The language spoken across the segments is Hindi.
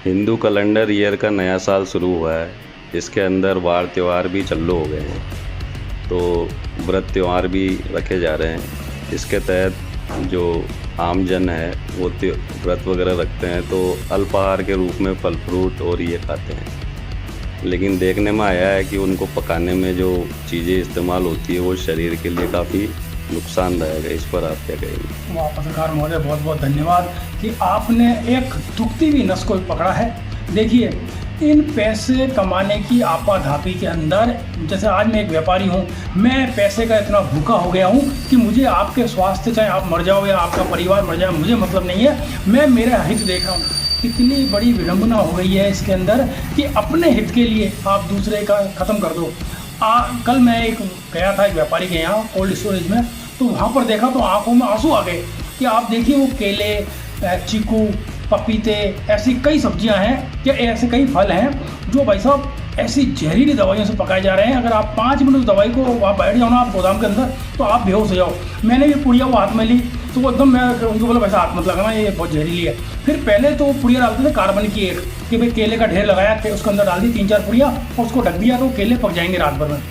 हिंदू कैलेंडर ईयर का नया साल शुरू हुआ है। इसके अंदर वार त्यौहार भी चालू हो गए हैं, तो व्रत त्यौहार भी रखे जा रहे हैं। इसके तहत जो आम जन है वो व्रत वगैरह रखते हैं, तो अल्पाहार के रूप में फल फ्रूट और ये खाते हैं। लेकिन देखने में आया है कि उनको पकाने में जो चीज़ें इस्तेमाल होती है वो शरीर के लिए काफ़ी नुकसानदायक है। इस पर आप क्या कहेंगे? वाह पत्रकार महोदय, बहुत बहुत धन्यवाद कि आपने एक दुखती हुई नस को पकड़ा है। देखिए, इन पैसे कमाने की आपाधापी के अंदर, जैसे आज मैं एक व्यापारी हूँ, मैं पैसे का इतना भूखा हो गया हूँ कि मुझे आपके स्वास्थ्य, चाहे आप मर जाओ या आपका परिवार मर जाए, मुझे मतलब नहीं है, मैं मेरा हित देख रहा हूँ। इतनी बड़ी विडंबना हो गई है इसके अंदर कि अपने हित के लिए आप दूसरे का ख़त्म कर दो। कल मैं गया था एक व्यापारी के यहाँ कोल्ड स्टोरेज में, तो वहाँ पर देखा तो आंखों में आंसू आ गए कि आप देखिए वो केले, चीकू, पपीते, ऐसी कई सब्जियां हैं या ऐसे कई फल हैं जो भाई साहब ऐसी जहरीली दवाइयों से पकाए जा रहे हैं। अगर आप 5 मिनट उस दवाई को वहाँ बैठ जाओ ना आप गोदाम के अंदर, तो आप बेहोश हो जाओ। मैंने भी पुड़िया वो हाथ में ली तो वो एकदम, मैं उनको बोला वैसा हाथ मत लगाना, ये बहुत जहरीली है। फिर पहले तो पुड़िया डालते थे कार्बन की एक, कि भाई केले का ढेर लगाया, उसके अंदर डाल दी 3-4 पुड़िया और उसको ढक दिया तो केले पक जाएंगे रात भर में।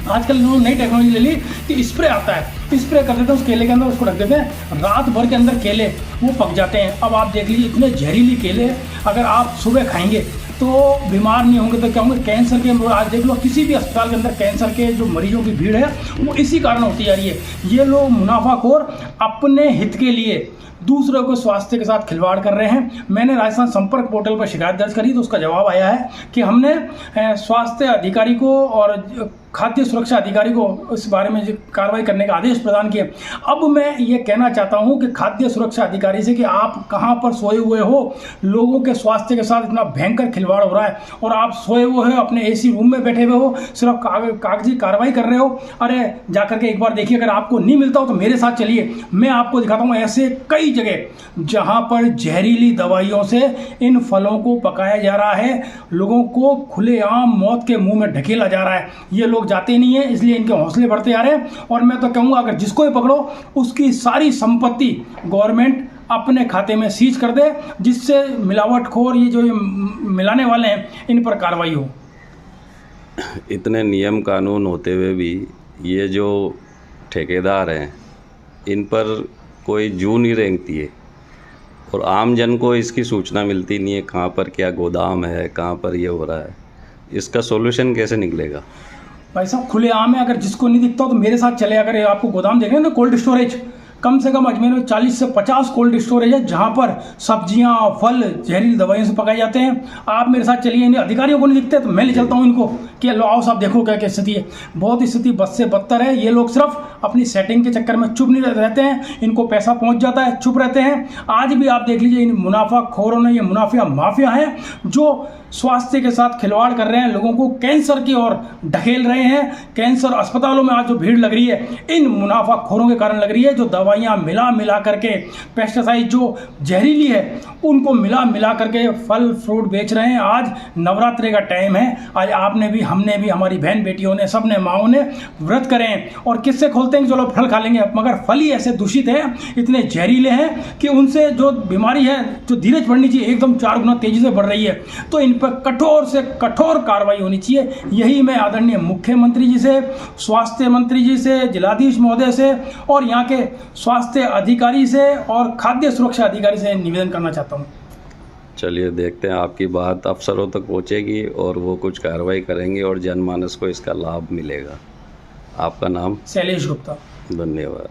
आजकल इन्होंने नई टेक्नोलॉजी ले ली कि स्प्रे आता है, स्प्रे कर देते हैं उस केले के अंदर, उसको रख देते हैं, रात भर के अंदर केले वो पक जाते हैं। अब आप देख लीजिए, इतने जहरीली केले अगर आप सुबह खाएंगे तो बीमार नहीं होंगे तो क्या होंगे? कैंसर के, आज देख लो किसी भी अस्पताल के अंदर कैंसर के जो मरीजों की भीड़ है वो इसी कारण होती जा रही है। ये लोग मुनाफाखोर अपने हित के लिए दूसरों को स्वास्थ्य के साथ खिलवाड़ कर रहे हैं। मैंने राजस्थान संपर्क पोर्टल पर शिकायत दर्ज करी तो उसका जवाब आया है कि हमने स्वास्थ्य अधिकारी को और खाद्य सुरक्षा अधिकारी को इस बारे में कार्रवाई करने का आदेश प्रदान किए। अब मैं ये कहना चाहता हूँ कि खाद्य सुरक्षा अधिकारी से कि आप कहाँ पर सोए हुए हो? लोगों के स्वास्थ्य के साथ इतना भयंकर खिलवाड़ हो रहा है और आप सोए हुए हो, अपने एसी रूम में बैठे हुए हो, सिर्फ कागजी कार्रवाई कर रहे हो। अरे जाकर के एक बार देखिए, अगर आपको नहीं मिलता हो तो मेरे साथ चलिए, मैं आपको दिखाता हूँ ऐसे कई जगह जहाँ पर जहरीली दवाइयों से इन फलों को पकाया जा रहा है, लोगों को खुलेआम मौत के मुंह में ढकेला जा रहा है। ये लोग जाते नहीं है, इसलिए इनके हौसले बढ़ते जा रहे हैं। और मैं तो कहूँगा, अगर जिसको भी पकड़ो उसकी सारी संपत्ति गवर्नमेंट अपने खाते में सीज कर दे, जिससे मिलावटखोर ये जो मिलाने वाले हैं इन पर कार्रवाई हो। इतने नियम कानून होते हुए भी ये जो ठेकेदार हैं इन पर कोई जू नहीं रेंगती है और आम जन को इसकी सूचना मिलती नहीं है कहाँ पर क्या गोदाम है, कहाँ पर ये हो रहा है। इसका सॉल्यूशन कैसे निकलेगा? भाई साहब खुलेआम है, अगर जिसको नहीं दिखता तो मेरे साथ चले। अगर आपको गोदाम देखें ना, कोल्ड स्टोरेज, कम से कम अजमेर में 40 से 50 कोल्ड स्टोरेज है जहाँ पर सब्जियाँ फल जहरीली दवाइयों से पकाए जाते हैं। आप मेरे साथ चलिए, इन्हें अधिकारियों को नहीं दिखते तो मैं ले चलता हूँ इनको कि लो आओ साहब देखो क्या क्या स्थिति है। बहुत स्थिति बद से बदतर है। ये लोग सिर्फ अपनी सेटिंग के चक्कर में चुप नहीं रहते हैं, इनको पैसा पहुँच जाता है, चुप रहते हैं। आज भी आप देख लीजिए, इन मुनाफाखोरों ने, ये मुनाफिया माफिया हैं जो स्वास्थ्य के साथ खिलवाड़ कर रहे हैं, लोगों को कैंसर की ओर ढकेल रहे हैं। कैंसर अस्पतालों में आज जो भीड़ लग रही है इन मुनाफाखोरों के कारण लग रही है, जो दवाइयाँ मिला करके, पेस्टिसाइड जो जहरीली है उनको मिला करके फल फ्रूट बेच रहे हैं। आज नवरात्रि का टाइम है, आज आपने भी, हमने भी, हमारी बहन बेटियों ने, सबने, माओ ने व्रत करें और किससे खोलते हैं कि चलो फल खा लेंगे, मगर फल ही ऐसे दूषित हैं, इतने जहरीले हैं कि उनसे जो बीमारी है, जो धीरज बढ़नी चाहिए, एकदम 4 गुना तेजी से बढ़ रही है। तो इन पर कठोर से कठोर कार्रवाई होनी चाहिए। यही मैं आदरणीय मुख्यमंत्री जी से, स्वास्थ्य मंत्री जी से, जिलाधीश महोदय से और यहाँ के स्वास्थ्य अधिकारी से और खाद्य सुरक्षा अधिकारी से निवेदन करना चाहता हूँ। चलिए देखते हैं, आपकी बात अफसरों तक पहुंचेगी और वो कुछ कार्रवाई करेंगे और जनमानस को इसका लाभ मिलेगा। आपका नाम? शैलेश गुप्ता। धन्यवाद।